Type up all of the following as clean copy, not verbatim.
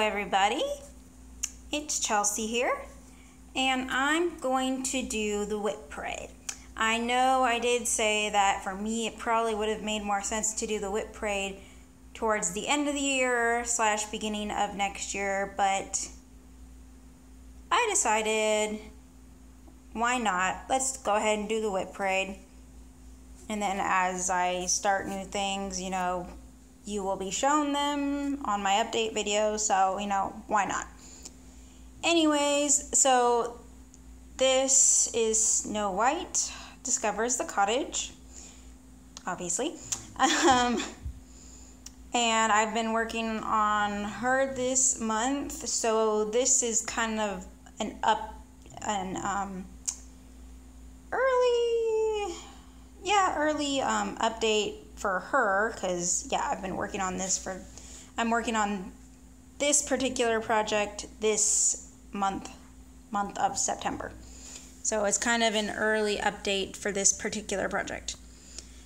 everybody, it's Chelsea here, and I'm going to do the WIP Parade. I know I did say that for me it probably would have made more sense to do the WIP Parade towards the end of the year / beginning of next year, but I decided, why not? Let's go ahead and do the WIP Parade. And then as I start new things, you will be shown them on my update video, so, why not? Anyways, so this is Snow White discovers the cottage, obviously. And I've been working on her this month, so this is kind of an early update for her, because I've been working on this I'm working on this particular project this month of September. So it's kind of an early update for this particular project.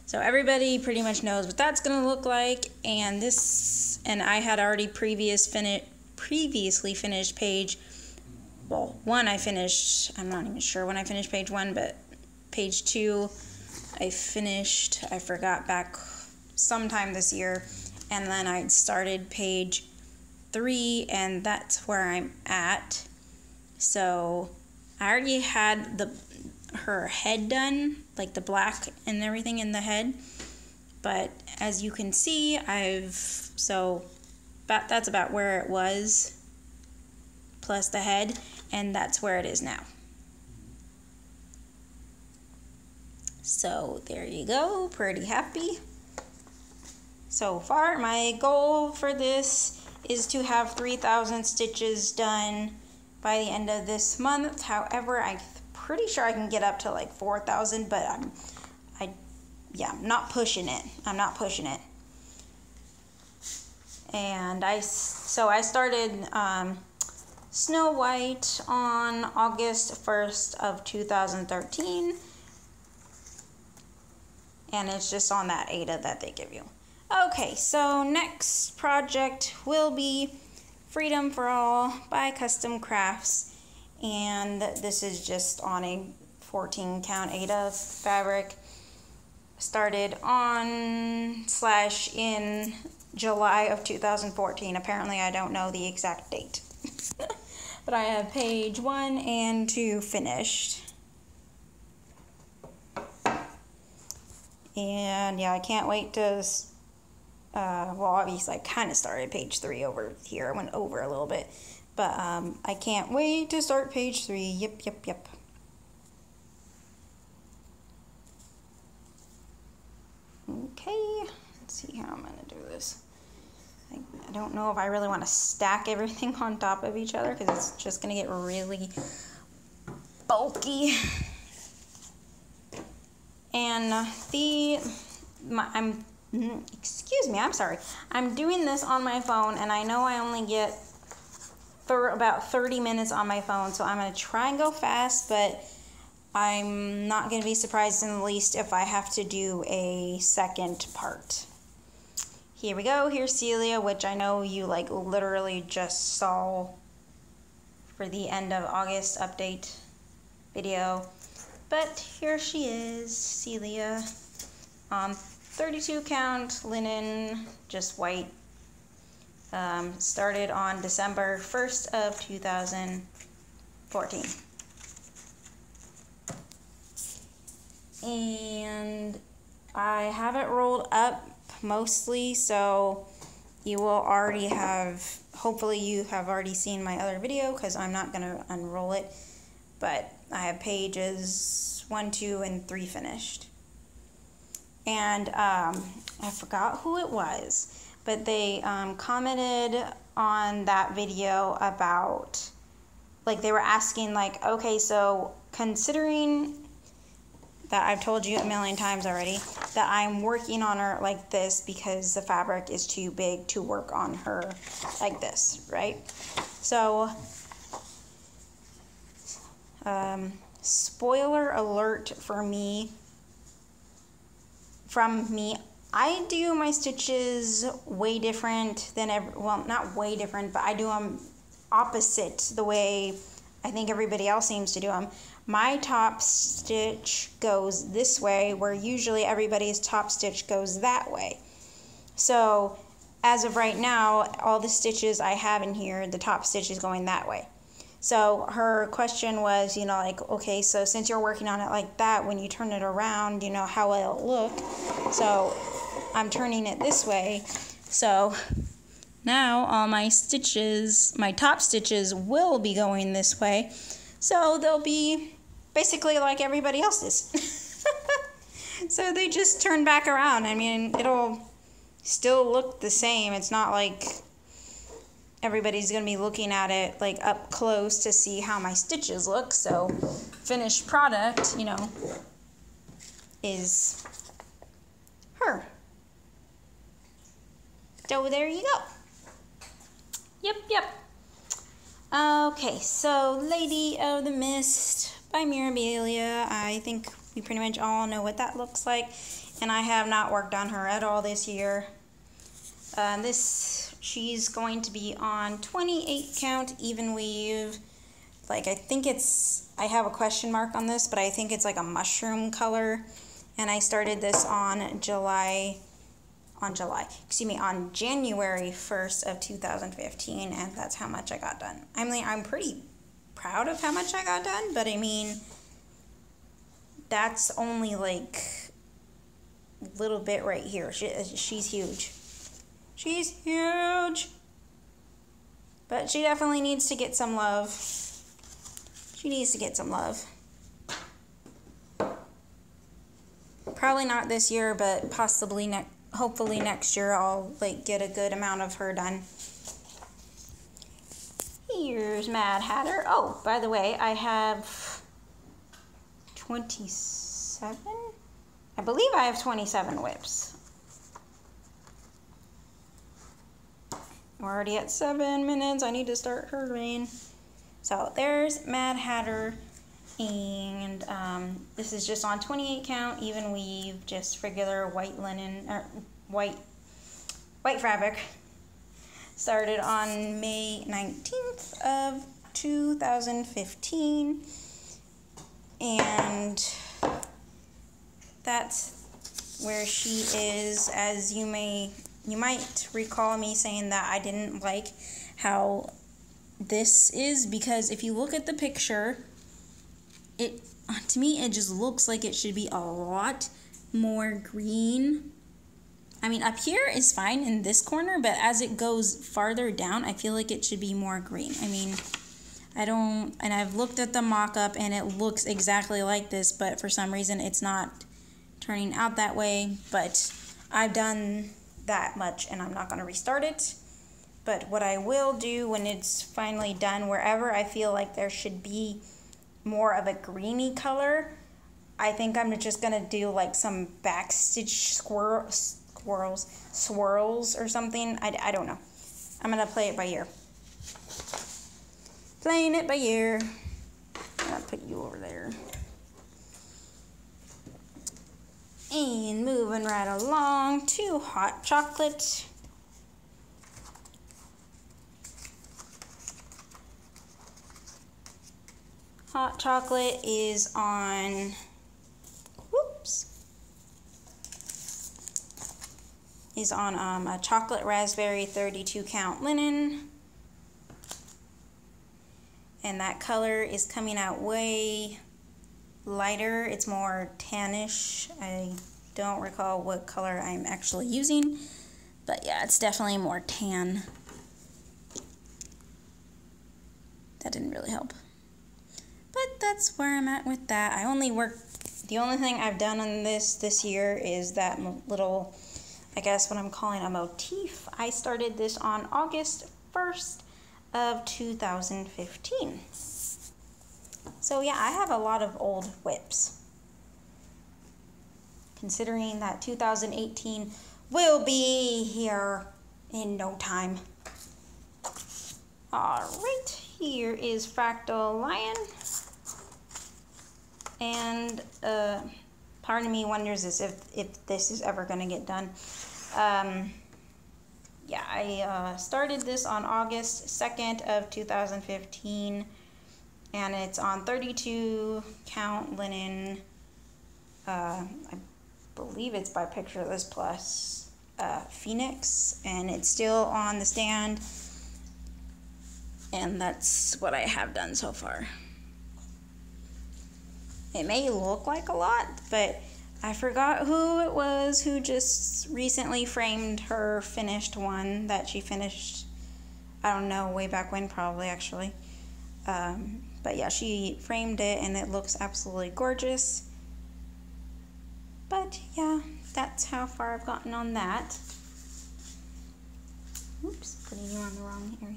So everybody pretty much knows what that's going to look like, and I had already previously finished page, one I finished, I'm not even sure when I finished page 1, but page 2 I finished, I forgot, back sometime this year, and then I started page 3, and that's where I'm at. So I already had her head done, like the black and everything in the head, but as you can see, that's about where it was plus the head, and that's where it is now. So there you go, pretty happy. So far, my goal for this is to have 3,000 stitches done by the end of this month. However, I'm pretty sure I can get up to like 4,000, but I'm not pushing it. I'm not pushing it. And I started Snow White on August 1st of 2013. And it's just on that Ada that they give you. Okay, so next project will be Freedom for All by Custom Crafts. And this is just on a 14 count Ada fabric. Started on / in July of 2014. Apparently I don't know the exact date. But I have page 1 and 2 finished. And I can't wait to, obviously I kind of started page 3 over here. I went over a little bit, but I can't wait to start page 3. Yep. Okay, let's see how I'm going to do this. I don't know if I really want to stack everything on top of each other, because it's just going to get really bulky. And I'm sorry. I'm doing this on my phone, and I know I only get about 30 minutes on my phone, so I'm going to try and go fast, but I'm not going to be surprised in the least if I have to do a second part. Here we go. Here's Celia, which I know you literally just saw for the end of August update video. But here she is, Celia, 32 count linen, just white. Started on December 1st of 2014. And I have it rolled up mostly, so you will already have, hopefully you have already seen my other video, because I'm not going to unroll it. But I have pages 1, 2, and 3 finished. And I forgot who it was, but they commented on that video about, they were asking, okay, so considering that I've told you a million times already that I'm working on her like this because the fabric is too big to work on her like this, right? So, spoiler alert from me I do my stitches way different than well, not way different, but I do them opposite the way I think everybody else seems to do them. My top stitch goes this way, where usually everybody's top stitch goes that way. So as of right now, all the stitches I have in here, the top stitch is going that way. So her question was, you know, like, okay, so since you're working on it like that, when you turn it around, you know, how will it look? So I'm turning it this way. So now all my stitches, my top stitches will be going this way. So they'll be basically like everybody else's. So they just turn back around. I mean, it'll still look the same. It's not like everybody's going to be looking at it like up close to see how my stitches look. So finished product, you know, is her. So there you go. Yep. Okay, so Lady of the Mist by Mirabilia. I think we pretty much all know what that looks like. And I have not worked on her at all this year. She's going to be on 28 count even weave. Like, I think it's, I have a question mark on this, but I think it's like a mushroom color. And I started this on January 1st of 2015, and that's how much I got done. I mean, I'm pretty proud of how much I got done, but I mean, that's only like a little bit right here. She's huge. She's huge. But she definitely needs to get some love. She needs to get some love. Probably not this year, but possibly hopefully next year I'll like get a good amount of her done. Here's Mad Hatter. Oh, by the way, I have 27? I believe I have 27 WIPs. We're already at 7 minutes. I need to start hurrying. So there's Mad Hatter, and this is just on 28 count, even weave, just regular white linen, or white fabric. Started on May 19th of 2015, and that's where she is. As you might recall me saying that I didn't like how this is, because if you look at the picture, to me it just looks like it should be a lot more green. I mean, up here is fine in this corner, but as it goes farther down, I feel like it should be more green. I mean, and I've looked at the mock-up and it looks exactly like this, but for some reason it's not turning out that way. But I've done that much and I'm not going to restart it. But what I will do when it's finally done, wherever I feel like there should be more of a greeny color, I think I'm just going to do like some backstitch swirls or something. I don't know. I'm going to play it by ear. Playing it by ear. I'm going to put you over there. And moving right along to Hot Chocolate. Hot Chocolate is on, a chocolate raspberry 32 count linen. And that color is coming out way lighter. It's more tannish. I don't recall what color I'm actually using, but yeah, it's definitely more tan. That didn't really help. But that's where I'm at with that. The only thing I've done on this year is that little, I guess what I'm calling a motif. I started this on August 1st of 2015. So yeah, I have a lot of old WIPs. Considering that 2018 will be here in no time. Alright, here is Fractal Lion. And part of me wonders is if this is ever going to get done. Yeah, I started this on August 2nd of 2015, and it's on 32 count linen. I believe it's by Pictureless Plus Phoenix, and it's still on the stand, and that's what I have done so far. It may look like a lot, but I forgot who it was who just recently framed her finished one that she finished, I don't know, way back when, probably, actually. But yeah, she framed it, and it looks absolutely gorgeous. But yeah, that's how far I've gotten on that. Oops, putting you on the wrong area.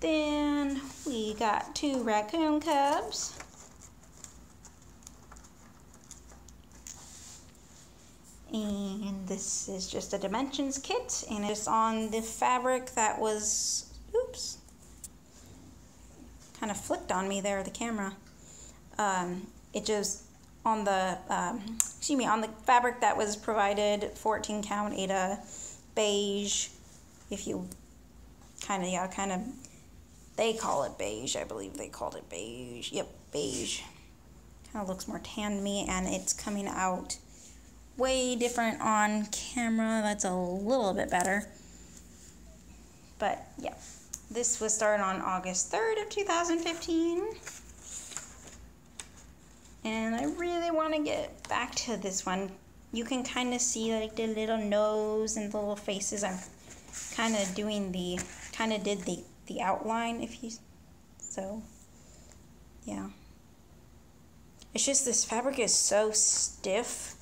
Then we got 2 raccoon cubs. And this is just a dimensions kit, and it's on the fabric that was, oops, kind of flicked on me there, the camera. It just, on the, on the fabric that was provided, 14 count Aida beige, if you kind of, they call it beige, I believe they called it beige, yep, beige. Kind of looks more tan to me, and it's coming out way different on camera. That's a little bit better. But yeah, this was started on August 3rd of 2015. And I really want to get back to this one. You can kind of see like the little nose and the little faces. I'm kind of doing the, did the outline, if you, so yeah. It's just this fabric is so stiff.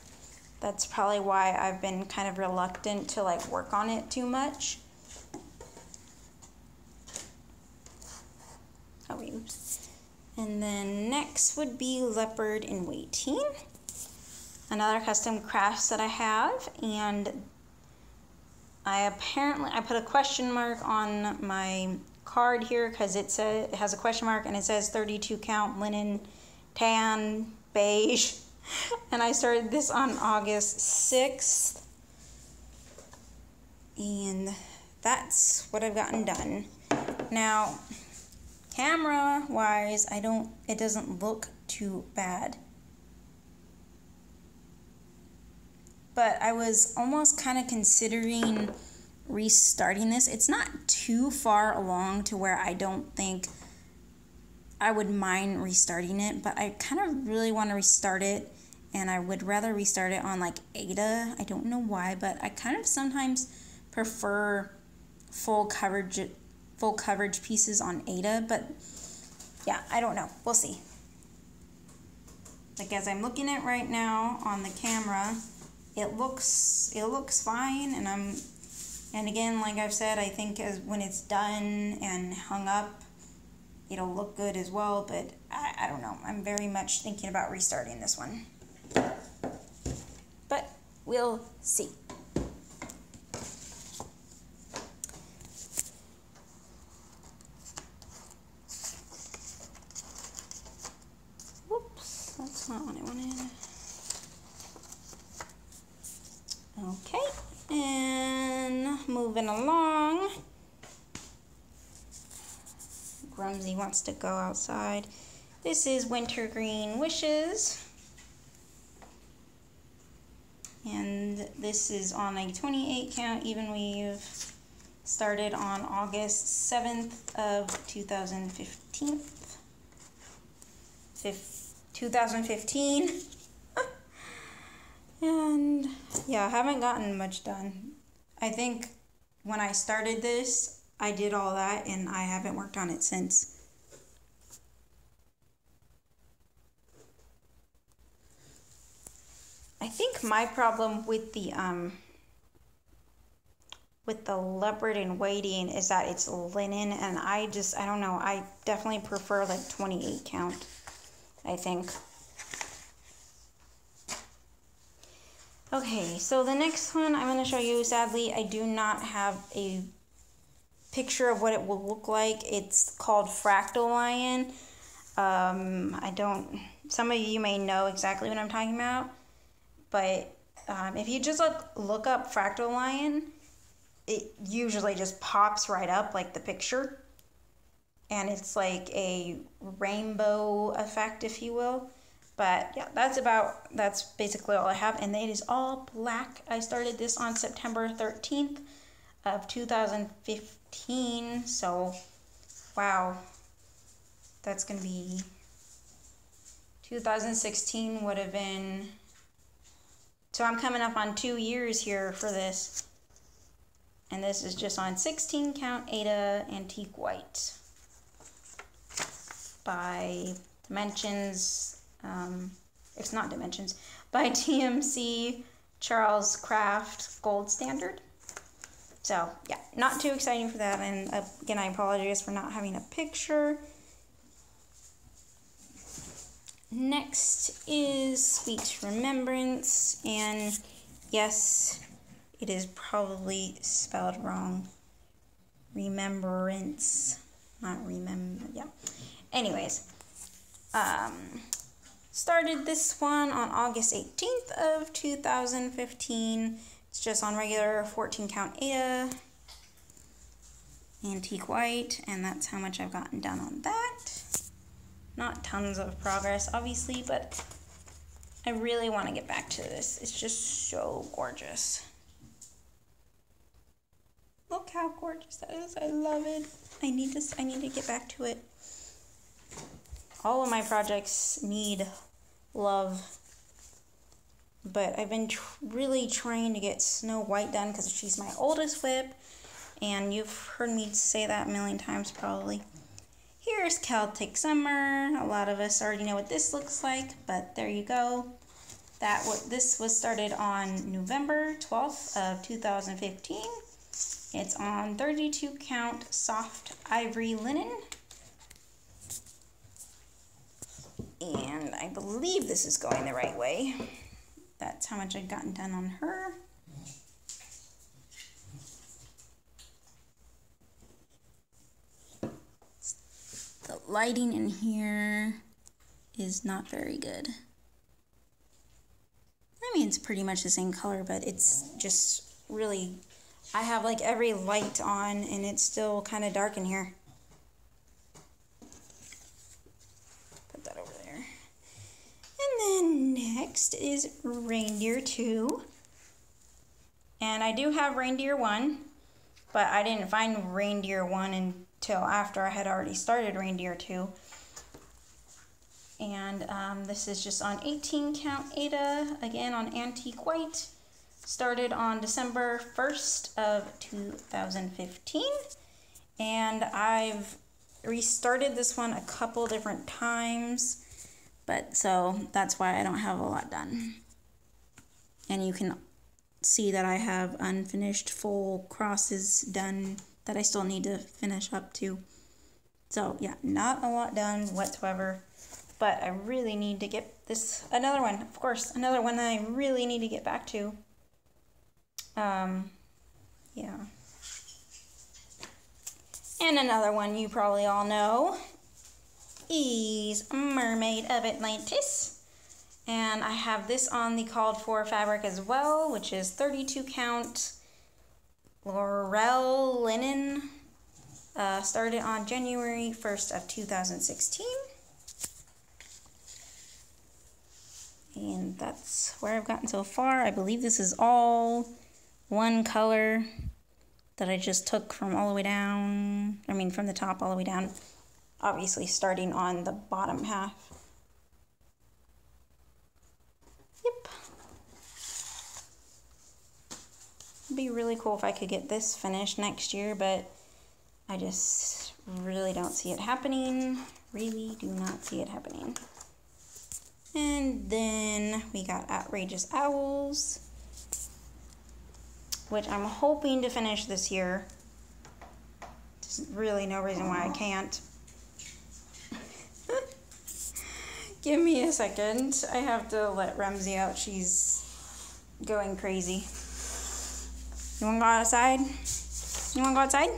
That's probably why I've been kind of reluctant to like work on it too much. Oh, oops. And then next would be Leopard in Waiting. Another custom crafts that I have, and I put a question mark on my card here because it has a question mark and it says 32 count linen tan beige. And I started this on August 6th. And that's what I've gotten done. Now, camera-wise, it doesn't look too bad. But I was almost kind of considering restarting this. It's not too far along to where I don't think I would mind restarting it, but I kind of really want to restart it, and I would rather restart it on like Aida. I don't know why, but I kind of sometimes prefer full coverage pieces on Aida, but yeah, I don't know. We'll see. Like as I'm looking at right now on the camera, it looks fine, and again, like I've said, I think when it's done and hung up, it'll look good as well, but I don't know. I'm very much thinking about restarting this one. But we'll see. Whoops, that's not what I wanted. Okay, and moving along. Grumsy wants to go outside. This is Wintergreen Wishes. And this is on a 28 count even weave. Started on August 7th of 2015. 2015. And yeah, I haven't gotten much done. I think when I started this, I did all that, and I haven't worked on it since. I think my problem with the Leopard in Waiting is that it's linen, and I don't know, I definitely prefer like 28 count, I think. Okay, so the next one I'm going to show you, sadly, I do not have a picture of what it will look like. It's called Fractal Lion. I don't some of you may know exactly what I'm talking about, but if you just look up Fractal Lion, it usually just pops right up like the picture, and it's like a rainbow effect, if you will. But yeah, that's basically all I have, and it is all black. I started this on September 13th of 2015, so wow, that's gonna be 2016 would have been, so I'm coming up on 2 years here for this. And this is just on 16 count Ada antique white by Dimensions, it's not Dimensions, by TMC Charles Craft Gold Standard. So yeah, not too exciting for that, and again, I apologize for not having a picture. Next is Sweet Remembrance, and yes, it is probably spelled wrong. Remembrance, not remember, yeah. Anyways, started this one on August 18th of 2015. It's just on regular 14 count Ada, antique white, and that's how much I've gotten done on that. Not tons of progress, obviously, but I really want to get back to this. It's just so gorgeous. Look how gorgeous that is. I love it. I need to get back to it. All of my projects need love, but I've been really trying to get Snow White done because she's my oldest WIP, and you've heard me say that a million times probably. Here's Celtic Summer. A lot of us already know what this looks like, but there you go. This was started on November 12th of 2015. It's on 32 count soft ivory linen. And I believe this is going the right way. That's how much I've gotten done on her. The lighting in here is not very good. I mean, it's pretty much the same color, but it's just really, I have like every light on and it's still kind of dark in here. Put that over there. And then next is Reindeer 2. And I do have Reindeer 1, but I didn't find Reindeer 1 until after I had already started Reindeer 2. And this is just on 18 count Ada, again on antique white. Started on December 1st of 2015. And I've restarted this one a couple different times, but so that's why I don't have a lot done. And you can see that I have unfinished full crosses done that I still need to finish up to. So yeah, not a lot done whatsoever, but I really need to get this, another one, of course, another one that I really need to get back to. Yeah. And another one you probably all know is Mermaid of Atlantis. And I have this on the called for fabric as well, which is 32 count Laurel linen. Started on January 1st of 2016. And that's where I've gotten so far. I believe this is all one color that I just took from all the way down. I mean, from the top all the way down. Obviously starting on the bottom half. Yep. It'd be really cool if I could get this finished next year, but I just really don't see it happening. Really do not see it happening. And then we got Outrageous Owls, which I'm hoping to finish this year. There's really no reason why I can't. Give me a second. I have to let Ramsey out. She's going crazy. You wanna go outside? You wanna go outside?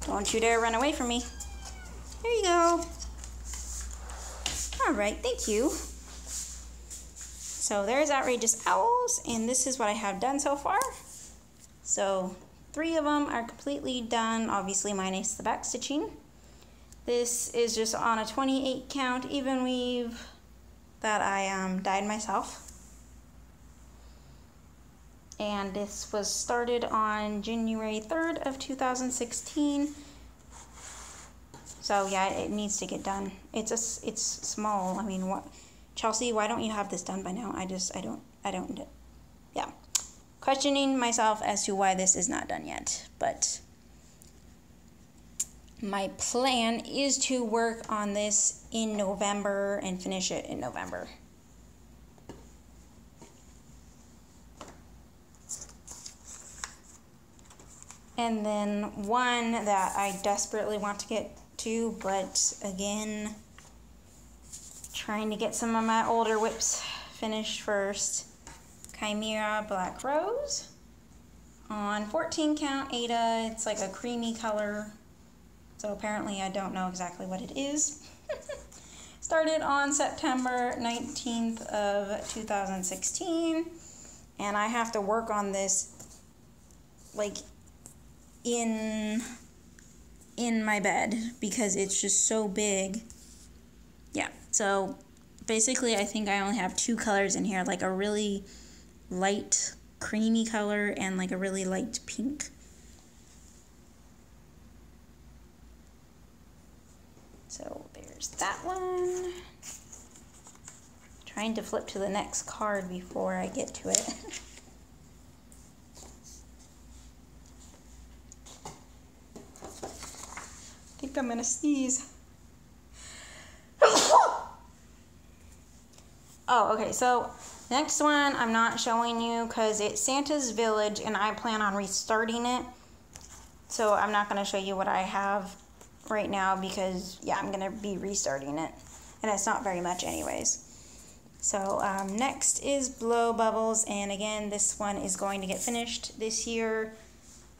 Don't you dare run away from me. There you go. All right, thank you. So there's Outrageous Owls, and this is what I have done so far. So 3 of them are completely done, obviously minus the back stitching. This is just on a 28 count even weave that I dyed myself. And this was started on January 3rd of 2016. So yeah, it needs to get done. It's small. I mean, what, Chelsea, why don't you have this done by now? I don't, yeah. Questioning myself as to why this is not done yet, but my plan is to work on this in November and finish it in November. And then one that I desperately want to get to, but again, trying to get some of my older WIPs finished first. Chimera Black Rose on 14 count Ada. It's like a creamy color, so apparently I don't know exactly what it is. Started on September 19th of 2016, and I have to work on this like in my bed because it's just so big. Yeah, so basically I think I only have 2 colors in here, like a really light creamy color and like a really light pink. So there's that one. Trying to flip to the next card before I get to it. I think I'm gonna sneeze. Oh, okay, so next one I'm not showing you because it's Santa's Village and I plan on restarting it. So I'm not gonna show you what I have right now because, yeah, I'm gonna be restarting it. And it's not very much anyways. So next is Blow Bubbles, and again, this one is going to get finished this year.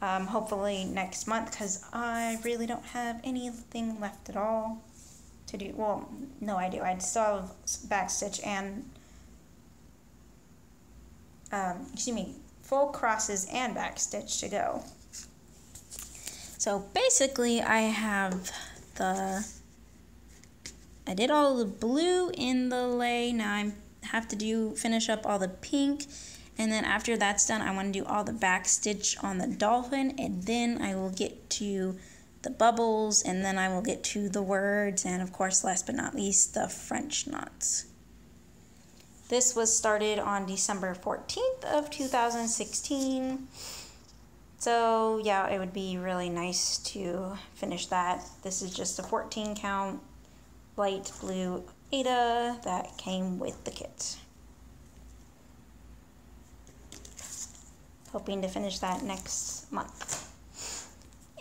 Hopefully next month, because I really don't have anything left at all to do. Well, no, I do. I still have backstitch and, full crosses and backstitch to go. So basically, I did all the blue in the lei. Now I have to finish up all the pink. And then after that's done, I want to do all the back stitch on the dolphin, and then I will get to the bubbles, and then I will get to the words, and of course, last but not least, the French knots. This was started on December 14th of 2016. So yeah, it would be really nice to finish that. This is just a 14 count light blue Ada that came with the kit. Hoping to finish that next month.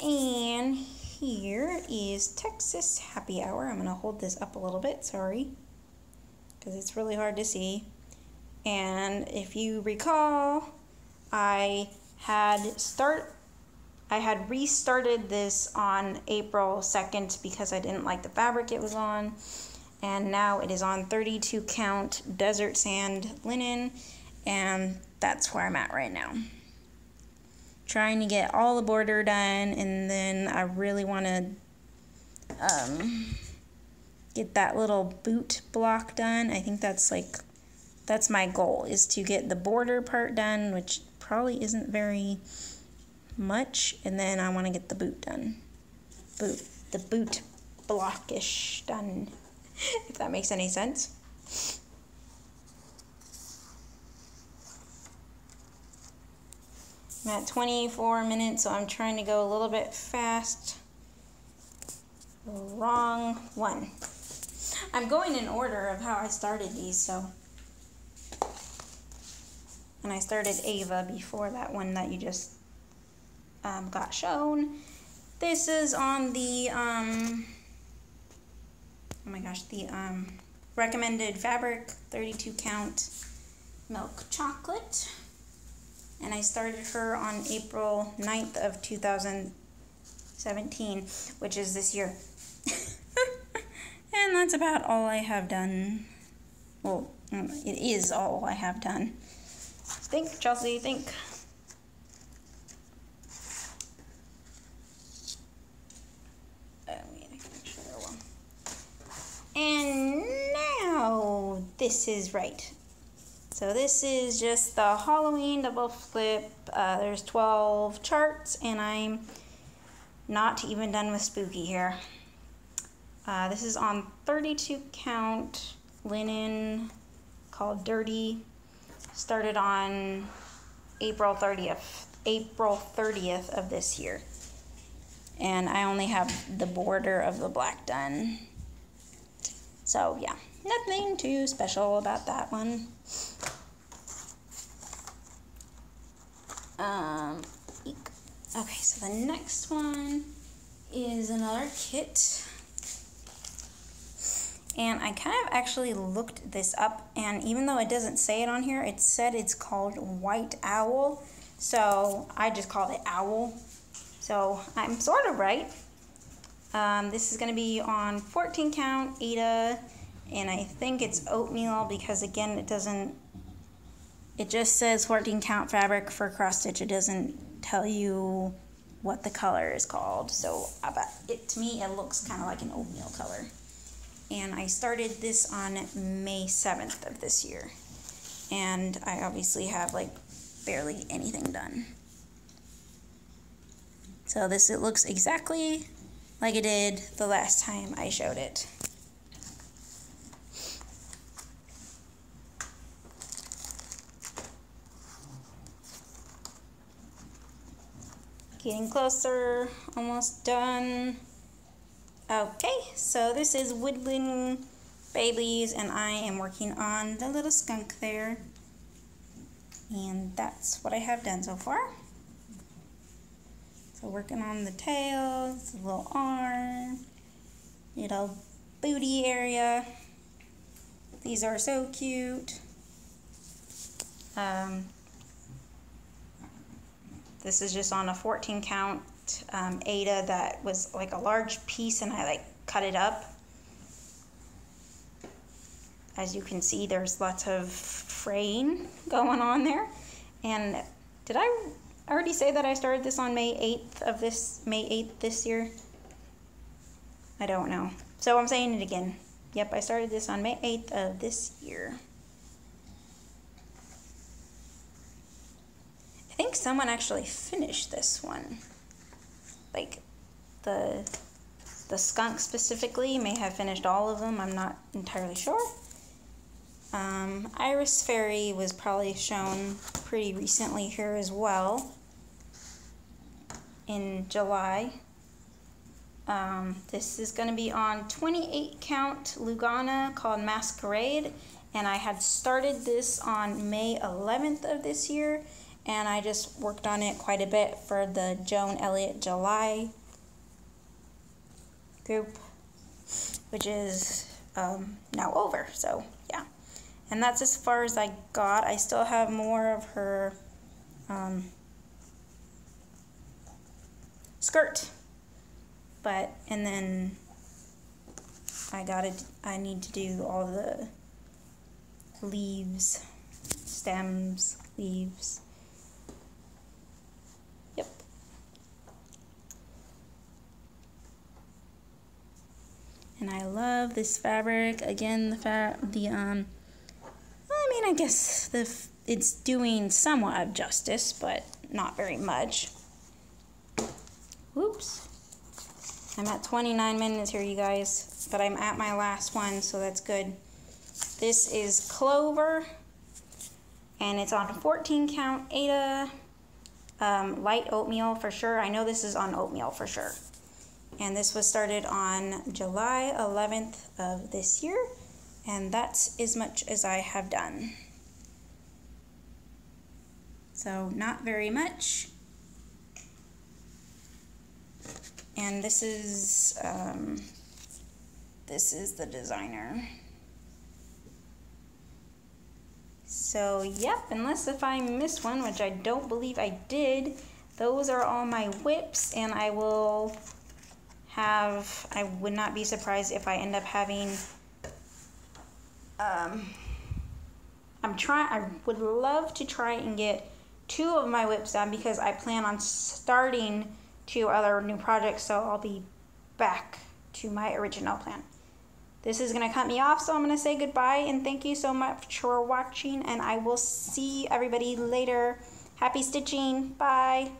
And here is Texas Happy Hour. I'm gonna hold this up a little bit, sorry, because it's really hard to see. And if you recall, I had restarted this on April 2nd because I didn't like the fabric it was on. And now it is on 32 count desert sand linen, and that's where I'm at right now. Trying to get all the border done, and then I really want to get that little boot block done. I think that's my goal, is to get the border part done, which probably isn't very much, and then I want to get the boot done. The boot blockish done, if that makes any sense. I'm at 24 minutes, so I'm trying to go a little bit fast. Wrong one. I'm going in order of how I started these, so. And I started Ava before that one that you just got shown. This is on the, oh my gosh, the recommended fabric 32 count milk chocolate. And I started her on April 9th of 2017, which is this year. And that's about all I have done. Well, it is all I have done. Think, Chelsea, think. And now this is right. So this is just the Halloween double flip. There's 12 charts, and I'm not even done with spooky here. This is on 32 count linen called Dirty. Started on April 30th of this year. And I only have the border of the black done. So yeah, nothing too special about that one. Okay, so the next one is another kit. And I kind of actually looked this up, and even though it doesn't say it on here, it said it's called White Owl. So I just called it Owl. So I'm sort of right. This is going to be on 14 count Aida, and I think it's oatmeal because, again, it just says 14 count fabric for cross stitch. It doesn't tell you what the color is called. So to me, it looks kind of like an oatmeal color. And I started this on May 7th of this year. And I obviously have like barely anything done. So it looks exactly like it did the last time I showed it. Getting closer, almost done. Okay, so this is Woodland Babies, and I am working on the little skunk there. And that's what I have done so far. So working on the tails, the little arm, little booty area. These are so cute. This is just on a 14 count Aida that was like a large piece, and I like cut it up. As you can see, there's lots of fraying going on there. And did I already say that I started this on May 8th this year? I don't know. So I'm saying it again. Yep, I started this on May 8th of this year. I think someone actually finished this one. Like the skunk specifically may have finished all of them. I'm not entirely sure. Iris Fairy was probably shown pretty recently here as well in July. This is going to be on 28 count Lugana called Masquerade, and I had started this on May 11th of this year, and I just worked on it quite a bit for the Joan Elliott July group, which is now over. So yeah, and that's as far as I got. I still have more of her skirt, and then I need to do all the leaves, stems, leaves. Yep. And I love this fabric. Again, I guess it's doing somewhat of justice, but not very much. Whoops. I'm at 29 minutes here, you guys, but I'm at my last one, so that's good. This is Clover, and it's on a 14 count Aida, light oatmeal for sure. I know this is on oatmeal for sure. And this was started on July 11th of this year, and that's as much as I have done. So not very much. And this is the designer. So yep, unless if I missed one, which I don't believe I did, those are all my WIPs, and I will have, I would not be surprised if I end up having, I would love to try and get 2 of my WIPs done because I plan on starting 2 other new projects, so I'll be back to my original plan. This is going to cut me off, so I'm going to say goodbye and thank you so much for watching, and I will see everybody later. Happy stitching. Bye.